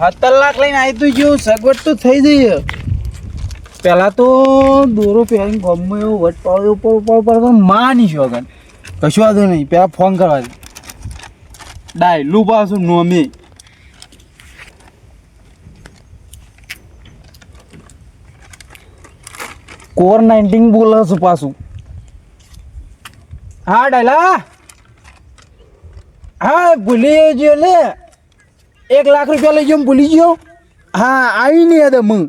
17 લાખ લઈને આવી તું જેવું સગવડ તો થઈ જઈએ. પહેલાં તો દોરો પહેરીને ગમે એવો વટ પાડ્યો ઉપર તો માની શોગન કશું વાંધો નહીં. પહેલાં ફોન કરવા દે ડાયલું પાછું નોમી COVID-19 બોલે છે પાછું. હા ડાયલા હા ભૂલી ગયો લે 1 લાખ રૂપિયા લઈ ગયો ભૂલી ગયો. હા આવી નહીં હતા મગ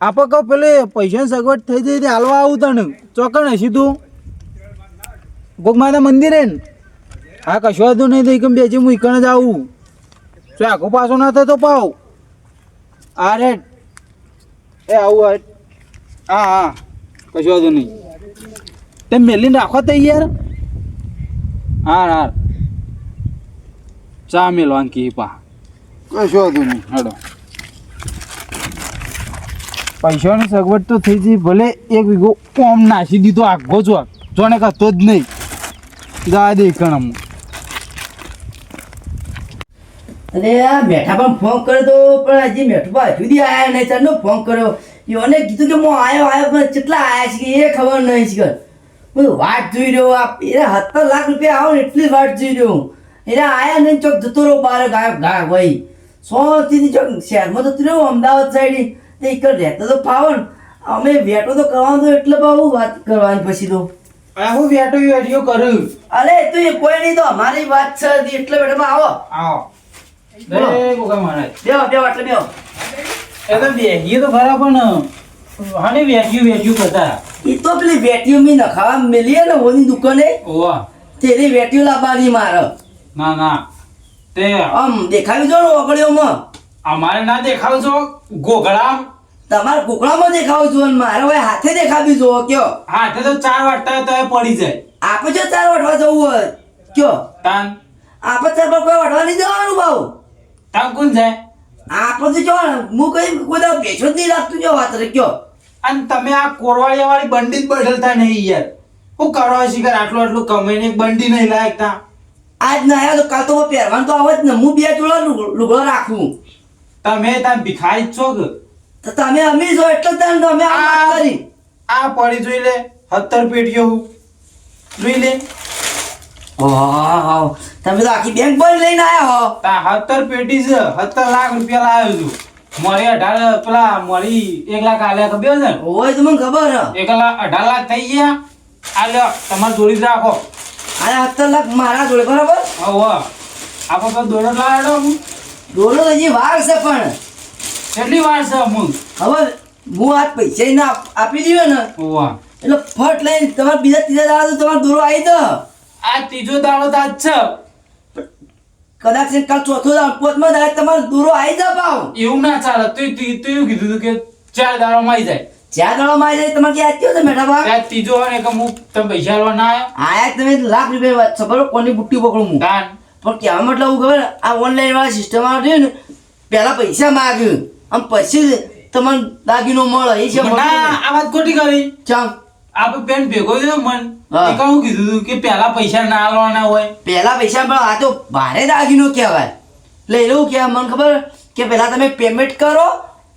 આપણે કહું પેલે પૈસાની સગવડ થઈ જઈ તે હાલવા આવું તને ચોકણ હશી તું ગોગમાતા મંદિરે ને. હા કશું વાંધો નહીં તો એકમ બેસી હું એકણ જ આવું તો આખો પાછો ના થતો પાવ. હા રેડ એ આવું હા હા કશું વાંધો નહીં તેમ મેલીને રાખો તૈયાર. હા હા ચા મેલવાન કી પા કશું વાંધો નહીં હાડો. પૈસાની સગવડ તો થઈ જઈ ભલે 1 વીઘો કોમ નાસી દીધો આખો ચોક જોને કહેતો જ નહીં જા દે કણમ. અરે આ મેઠા પણ ફોન કર્યો તો પણ હજી મેઠું સુધી આવ્યા નહીં. ચારનો ફોન કર્યો એને કીધું કે હું આવ્યો પણ કેટલા આવ્યા છે એ ખબર નહીં છે. બધું વાટ જોઈ રહ્યો એને 17 લાખ રૂપિયા આવો ને એટલી વાટ જોઈ રહ્યો એને આયા નહીં ચોક જતો રહ્યો બહાર ગાયબ ગાયબ ભાઈ 100થી ચોક શહેરમાં જતો રહ્યો અમદાવાદ સાઈડ તે એક રહેતો તો ફાવન અમે વેટો તો કરવાનો તો એટલે બહુ વાત કરવાની પછી તો હું વેટિયો કરું. અરે તું એ કોઈ નહીં તો અમારી વાત છે એટલે બેઠા આવો આવો દે ગોગા મહારાજ બેહો બેહો એટલે બેહો. એ તો બેહીએ તો ખરા પણ હાને વેચ્યું બધા એ તો પેલી વેટીઓ મી નખાવા મેલીએ ને ઓની દુકાને ઓવા તેરી વેટીઓ લાવવાની મારે. ના ના તે આમ દેખાવી જો ને ઓગળીઓમાં અમારે ના દેખાવ છો ગોગળામ તમારે કોકડામાં દેખાવું જો ને મારે હવે હાથે દેખાવી જો કયો હાથે તો 4 વાટતા તો એ પડી જાય. આપણે જો 4 વાટવા જવું હોય કયો તાન આપણે 4 પર કોઈ વાટવા નહીં જવાનું ભાવ તાન કોણ જાય આપણે તો જો હું કઈ કોઈ બેસો જ નહીં રાખતું જો વાત રે કયો. અને તમે આ કોરવાળિયા વાળી બંડી જ બદલતા નહીં યાર. હું કરવા શીખર આટલું કમાઈને એક બંડી નહીં લાયકતા. આજ ના આવ્યા તો કાલ તો પહેરવાનું તો આવે જ ને. હું 2 જોડા લુગડો રાખું. તમે ત્યાં ભિખારી છો કે તો તમે અમી છો એટલે જ તો અમે આ વાત કરી. આ પડી જોઈ લે 17 પેટીઓ જોઈ લે. વાહ તમે તો આખી બેંક બંધ લઈને આયા હો. તા 17 પેટી છે 17 લાખ રૂપિયા લાવ્યો છું. મારી 18 પેલા મારી 1 લાખ આલ્યા તો બે છે ઓય તો મને ખબર હે 1 લાખ 18 લાખ થઈ ગયા. આ લ્યો તમારે જોડી જ રાખો. આ 17 લાખ મારા જોડે બરાબર. હવે આપણે તો દોડો લાવ્યો હું દોડો હજી વાર છે પણ કેટલી વાર છે હું હવે હું આ પૈસા ના આપી દીધો ને ઓવા એટલે ફટ લઈને તમારે બીજા ત્રીજા દાડા તો તમારે દોરો આવી દો. આ ત્રીજો દાડો તો આજ છે કદાચ કાલ ચોથો દાડો પોતમાં દાડે તમારે દોરો આવી દો પાવ. એવું ના ચાલે. તું એવું કીધું હતું કે 4 દાડોમાં આવી જાય. જ્યાં દાડો માં આવી જાય તમારે ક્યાં આવ્યો છે મેઠા બા ત્યાં ત્રીજો હોય ને કે હું તમે પૈસા આલવા ના આવ્યા આયા તમે લાખ રૂપિયા વાત છે બરોબર કોની બુટ્ટી પકડું હું તાન પણ કહેવા મતલબ હું ખબર આ ઓનલાઈન વાળા સિસ્ટમ રહ્યું ને પહેલા પૈસા માગ્યું આમ પછી તમને દાગીનો મળે એ છે. ના આ વાત ખોટી કરી. ચમ આપણે પેન ભેગો થયો મન હા. એ હું કીધું હતું કે પહેલા પૈસા ના આલવાના હોય. પહેલા પૈસા પણ આ તો ભારે દાગીનો કહેવાય. એટલે એવું કહેવાય મને ખબર કે પહેલા તમે પેમેન્ટ કરો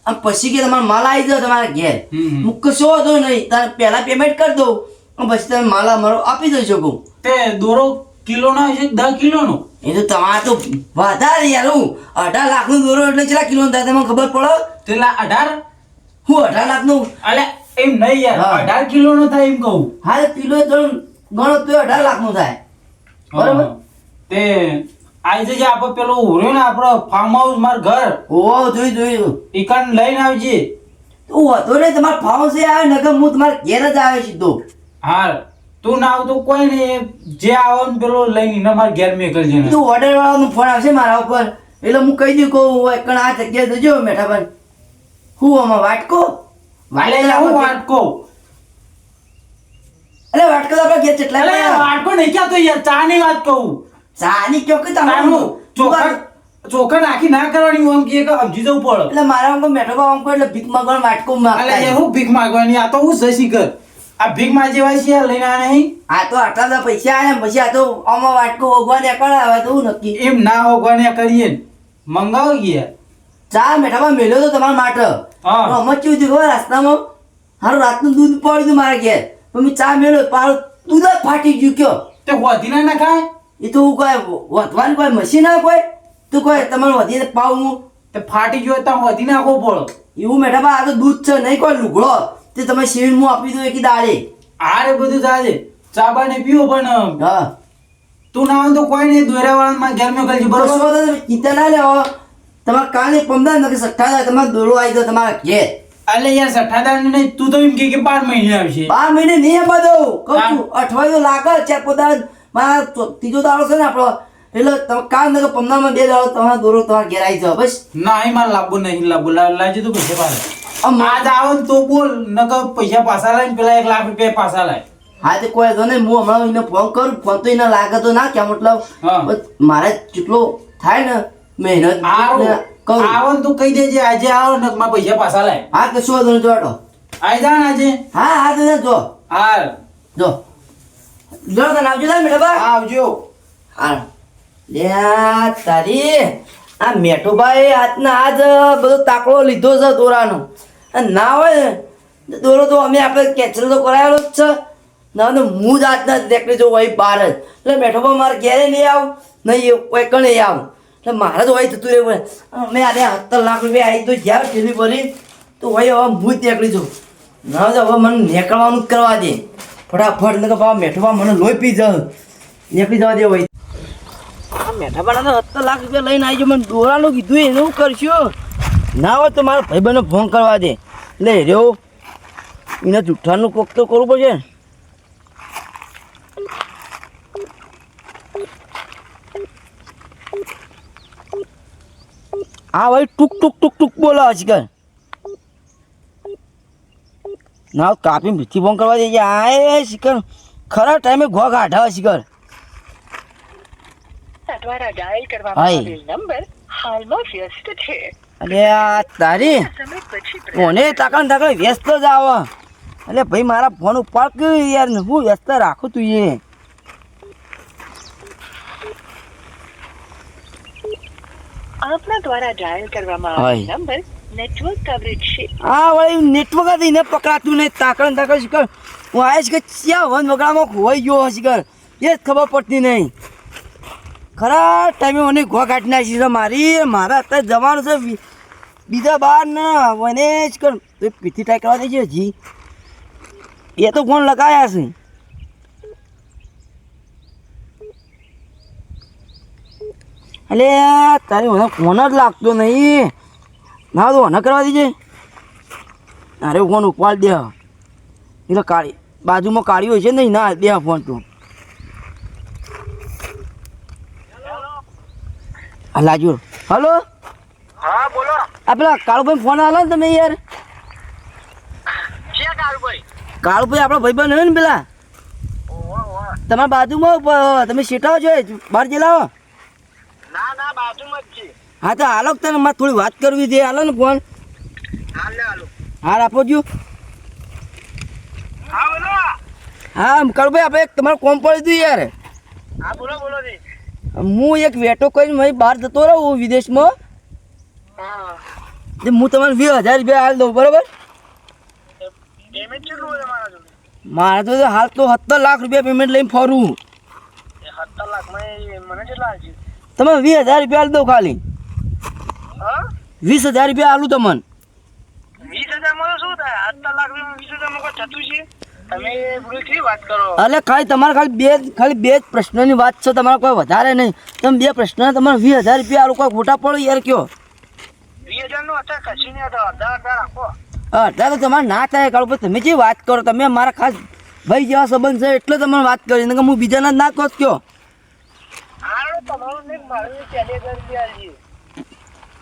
અને પછી કે તમારો માલ આવી જાય તમારા ઘેર. હું કશો હતો નહીં તારે પહેલા પેમેન્ટ કરી દઉં અને પછી તમે માલ અમારો આપી દઈ શકો. તે દોરો કિલો ના છે 10 કિલો નો. એ તો તમારે તો વધારે યાર હું 18 લાખનો દોરો એટલે કેટલા કિલો થાય તમને ખબર પડે. તેલા 18 હું 18 લાખનું અલે એમ નહીં યાર હા. 18 કિલો નો થાય એમ કહું. હા કિલો તો ગણો તો 18 લાખનું થાય બરાબર. તે આજે જે આપણે પેલો ઉર્યો ને આપણો ફાર્મ હાઉસ માર ઘર ઓ જોયું ઈકન લઈને આવજે. તું હતો ને તમારા ફાર્મ છે આવે નકર હું તમારા ઘેર જ આવે સીધો. હાલ તું ના આવતો કોઈ નહીં જે આવો ને પેલો લઈને એને મારા ઘેર મેકલજે ને. તું ઓર્ડર વાળાનો ફોન આવશે મારા ઉપર એટલે હું કહી દઉં કહું એકણ આ જગ્યાએ જજો મેઠા ભાઈ હું આમાં વાટકો વાલે હું વાટકો અરે વાટકો તો આપણે ઘેર કેટલા અલે પડ્યા. વાટકો નહીં ક્યાં તો યાર ચા ની વાત કહું. ચાની કયો કે તમારું તારું ચોખા નાખી ના કરવાની આમ કે સમજી જવું પડે. એટલે મારા આમ મેઠો ભાવ આમ એટલે ભીખ માંગવાનો વાટકો અલે માંગતા યાર હું ભીખ માંગવાની આ તો હું સસી કર આ ભીખ માંગવા છે યાર લઈને આ નહીં. આ તો આટલા બધા પૈસા આયા પછી આ તો આમાં વાટકો ઓગવા નીકળે આવે તો હું નક્કી. એમ ના હોગવાને કરીએ ને મંગાવો ગયા ચા મેઠામાં મેલ્યો તો તમારા માટે હા. તો અમે કેવું થયું ખબર રસ્તામાં હારું રાતનું દૂધ પડ્યું હતું મારા ઘેર તો મેં ચા મેળ્યો પાછું દૂધ જ ફાટી ગયું કયો તે હોધી ના ખાય એ તો કોઈ વધવાની કોઈ મશીન ના કોઈ તો કોઈ તમારે વધીને પાવ હું તે ફાટી ગયો તો હોધી નાખવો પડે. એવું મેઠાબા આ તો દૂધ છે નહીં કોઈ લુગડો તે તમે શેવીને હું આપી દઉં એક દાડે આરે બધું ચાલે ચા બા ને પીવો પણ હા તું ના આવે તો કોઈ નહીં દોર્યાવાળા ઘેર મોકલજે બરોબર. બરોબર તમે ચિંતા ના લેવો તમારે કાલે 15 કે 17 તમારે દોડો આવી દો તમારા ઘેર અલે યાર 18 નહીં તું તો એમ કે 12 મહિને આવશે. 12 મહિને નહીં આપવા દઉં કહું છું અઠવાડિયું લાગે ચાર પોતા મારા ત્રીજો દાડો છે ને આપણો એટલે તમે કાલ ને 15 માં 2 દાડો તમારા દોરો તમારા ઘેર આવી જાવ બસ નહીં મારે લાવવું નહીં લાવવું લાવજે તું પૈસા પાછા આમ આજ આવો ને તો બોલ નકર પૈસા પાછા લાવીને પેલા 1 લાખ રૂપિયા પાછા લાય. હા તે કોઈ તો નહીં હું હમણાં એને ફોન કરું ફોન તો એને લાગે તો ના કે મતલબ હા. બસ મારે જેટલો થાય ને મહેનત આવો કહું આવો ને તું કહી દેજે આજે આવો ને મારા પૈસા પાછા લાય. હા કે શું વાંધો નહીં જોડો આઈ જા ને આજે. હા હા તો જો હાલ જો જો તને આવજો ને મેઠાબા હા, આવજો. હા લ્યા તારી આ મેઠુભાઈ આજના આજ બધો તાકડો લીધો છે દોરાનો અને ના હોય ને દોરો તો અમે આપણે કેચરો તો કરાયેલો જ છે ના તો હું જ આજના દેખડી જો હોય બહાર જ એટલે મેઠુભાઈ મારે ઘેરે નહીં આવ નહીં કોઈ કણે આવ એટલે મારે તો હોય થતું રહેવું મેં આજે 17 લાખ રૂપિયા આવી તો જ્યાં ઠેલી ભરી તો હોય હવે હું જ નીકળી જાઉં ના તો હવે મને નીકળવાનું જ કરવા દે ફટાફટ ને બાબા મેઠુભા મને લોહી પી જાવ નીકળી જવા દે હોય આ મેઠાબાના તો 17 લાખ રૂપિયા લઈને આવી જો મને દોરાનું કીધું એનું કરશું ના હોય તો મારા ભાઈબંધને ફોન કરવા દે લે રહ્યો એને જુઠ્ઠાનું કોક તો કરવું પડશે ને હા ભાઈ ટૂક ટૂક ટૂક ટૂક બોલો આજકાલ ના કાપી ભીથી ફોન કરવા દે આ શિકર ખરા ટાઈમે ઘો કાઢા શિકર દ્વારા ડાયલ કરવામાં હાય. આવેલ નંબર હાલમાં વ્યસ્ત છે. અરે આ તારી સમય પછી કોને તાકણ વ્યસ્ત જ આવે એટલે ભાઈ મારા ફોન ઉપાડ કે યાર ને હું વ્યસ્ત રાખું તું એ આપના દ્વારા ડાયલ કરવામાં આવેલ નંબર નેટવર્ક કવરેજ છે. હા વળી નેટવર્ક હતી ને પકડાતું નહીં તાકણ શિકર હું આવીશ કે ક્યાં વન વગડામાં ખોવાઈ ગયો શિકર એ જ ખબર પડતી નહીં ખરા ટાઈમે મને ઘો કાઢી નાખી છે મારી મારા અત્યારે જવાનું છે બીજા બાર ના મને જ કર તો પીથી ટ્રાય કરવા દેજે હજી એ તો ફોન લગાયા છે એટલે તારી મને ફોન જ લાગતો નહીં ના તો મને કરવા દેજે અરે ફોન ઉપાડ દે એટલે કાળી બાજુમાં કાળી હોય છે નહીં ના દે ફોન તું લાજો હલો હા બોલો આ પેલા કાળુભાઈ ફોન આલો ને તમે યાર ક્યાં કાળુભાઈ? કાળુભાઈ આપણા ભાઈબંધ હોય ને પેલા ઓહો ઓહો. તમારા બાજુમાં તમે શેટાવો છો બહાર જેલાવો ના ના બાજુમાં જ છે. હા તો હાલો તને મારે થોડી વાત કરવી છે હાલો ને ફોન હાલે હાલો. હાલ આપો જો હા બોલો. હા કાળુભાઈ આપણે એક તમારું કોમ પડી હતું યાર હા બોલો બોલો જી. હું એક વેટો કરીને ભાઈ બહાર જતો રહું વિદેશમાં હા. તે હું તમને 20,000 રૂપિયા હાલ દઉં બરાબર પેમેન્ટ કેટલું હોય તમારા જોડે? મારે તો હાલ તો 17 લાખ રૂપિયા પેમેન્ટ લઈને ફરું એ 17 લાખમાં મને કેટલા છે? તમે 20,000 રૂપિયા હાલ દો ખાલી હા 20,000 રૂપિયા હાલું તમને 20,000 માં તો શું થાય? 17 લાખમાં 20,000 માં કોઈ થતું છે? તમે પૂરી કેવી વાત કરો? એટલે તમારે ખાલી બે જ પ્રશ્નની વાત છે તમારે કોઈ વધારે નહીં તમે બે પ્રશ્ન તમારે 20,000 રૂપિયા હાલો કોઈ ખોટા પડો યાર કયો 20,000 નું અત્યારે કશું નહીં હતો. અડધા રાખો. અત્યારે તો તમારે ના થાય કાળું ભાઈ તમે જે વાત કરો તમે મારા ખાસ ભાઈ જેવા સંબંધ છે એટલે તમારે વાત કરી નહીં હું બીજાના ના કહો કયો હા તમારું નહીં મારું 40,000 રૂપિયા આલજે.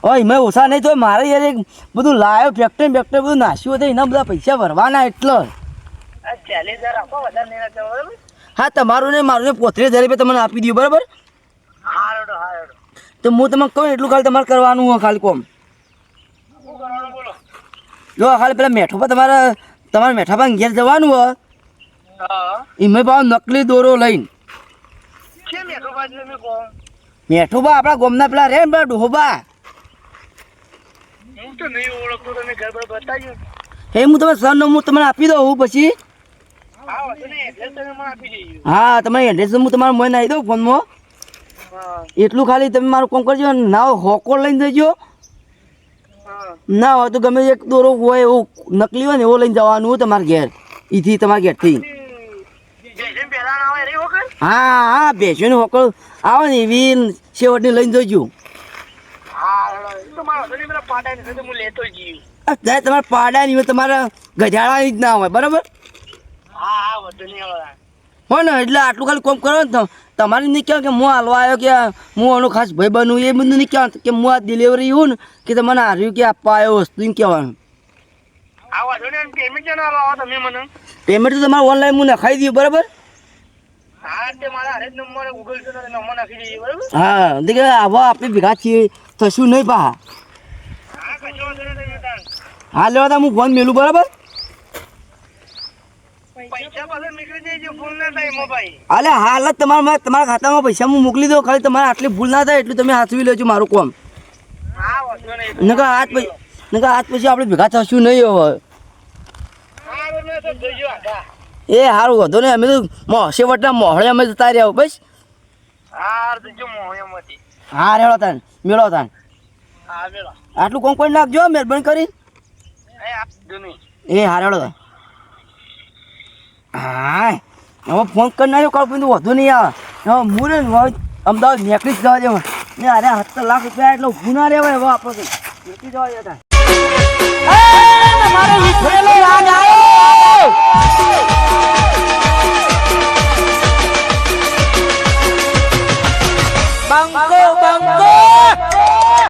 ઓય મેં ઓછા નહીં તો મારે યાર એક બધું લાયો ફેક્ટરી બધું નાશ્યું હતું એના બધા પૈસા ભરવાના એટલે આ 40,000 રાખો, વધારે નહીં રાખો, બરાબર? હા તમારું ને મારું ને 35,000 રૂપિયા તમને આપી દઉં બરાબર હા હેડો હા હેડો. તો હું તમને કહું એટલું ખાલી તમારે કરવાનું હોય ખાલી કોમ શું કરવાનું બોલો? જો ખાલી પેલા મેઠોપા તમારે મેઠાપા ઘેર જવાનું હોય હા એમાં ભાવ નકલી દોરો લઈને કેમ એટલું બાજુ તમે કહો? મેઠોબા આપણા ગોમના પેલા રે ને પેલા ડોહોબા હું તો નહીં ઓળખતો, તમે ઘર પર બતાવ્યું. એ હું તમે સરનો હું તમને આપી દઉં પછી. હા વાંધો નહીં, એડ્રેસ તમે મને આપી દેજો. હા તમારી એડ્રેસ હું તમારા મોબાઈલ નાખી દઉં ફોનમાં. હા એટલું ખાલી તમે મારું કામ કરજો, ના હોકો લઈને જજો. હા ના હોય તો ગમે એક દોરો હોય એવું નકલી હોય ને એવો લઈને જવાનું હોય તમારા ઘેર, ઈથી તમારા ઘેરથી. જેમ પહેલા ના આવે એ વખત. હા હા બેસીને હોકળ આવે ને એવી શેવટની લઈને જજો. હા એ તો મારો વાંધો નહીં, પેલા પાટા ને તો હું લેતો જ જઈએ. ત્યારે તમારે પાડાની હોય, તમારા ગજાળાની જ ના હોય, બરાબર? હા હા વાંધો નહીં હવે. હોય ને એટલે આટલું ખાલી કોમ કરો ને તમારે નહીં કહેવાય કે હું હાલવા આવ્યો કે હું આનો ખાસ ભાઈ બનું, એ બધું નહીં કહેવાનું કે હું આ ડિલિવરી એવું ને કે તમને હાર્યું કે આપવા આવ્યો વસ્તુ એમ કહેવાનું. હા વાંધો નહીં, પેમેન્ટ ક્યાં ના આવો તમે મને? પેમેન્ટ તો તમારે ઓનલાઈન હું નખાઈ દઉં, બરાબર? હા તે મારા હરેક નંબર ગૂગલ પે નો નંબર નાખી દઈએ, બરાબર? હા દેખે આવા આપણે ભેગા છીએ થશું નહીં પા. હા કશો વાંધો નહીં, તમે તાણ. હા લેવા તા હું ફોન મેલું, બરાબર? પૈસા પાછા નીકળી જાય છે, ફોન ના થાય મોબાઈલ. અલે હાલ જ તમારા ખાતામાં પૈસા હું મોકલી દઉં, ખાલી તમારે આટલી ભૂલ ના થાય એટલું તમે હાથવી લેજો મારું કોમ. હા વાંધો નહીં. નકા આજ પછી આપણે ભેગા થશું નહીં હવે. હા મેં તો જોજો આગા. એ સારું વધો ને અમે તો મોસે વટના મોહળે અમે જતા રહ્યા બસ. હા જોજો મોહમ્મદી. હા રેડો તાન મેળો તાન. હા મેળો. આટલું કોમ કરી નાખજો મહેરબાની કરી. એ આપજો નહીં. એ હા રેડો તાન. હા હવે ફોન કરી નાખ્યો કાલ પછી વધુ નહીં આવે. હવે હું ને અમદાવાદ નીકળી જ જવા દેવા ને. અરે 70 લાખ રૂપિયા એટલે ઊભું ના રહેવાય હવે આપણે નીકળી જવા દેતા. મારો વિઠ્ઠલેલો રાગ આવ્યો. બંકો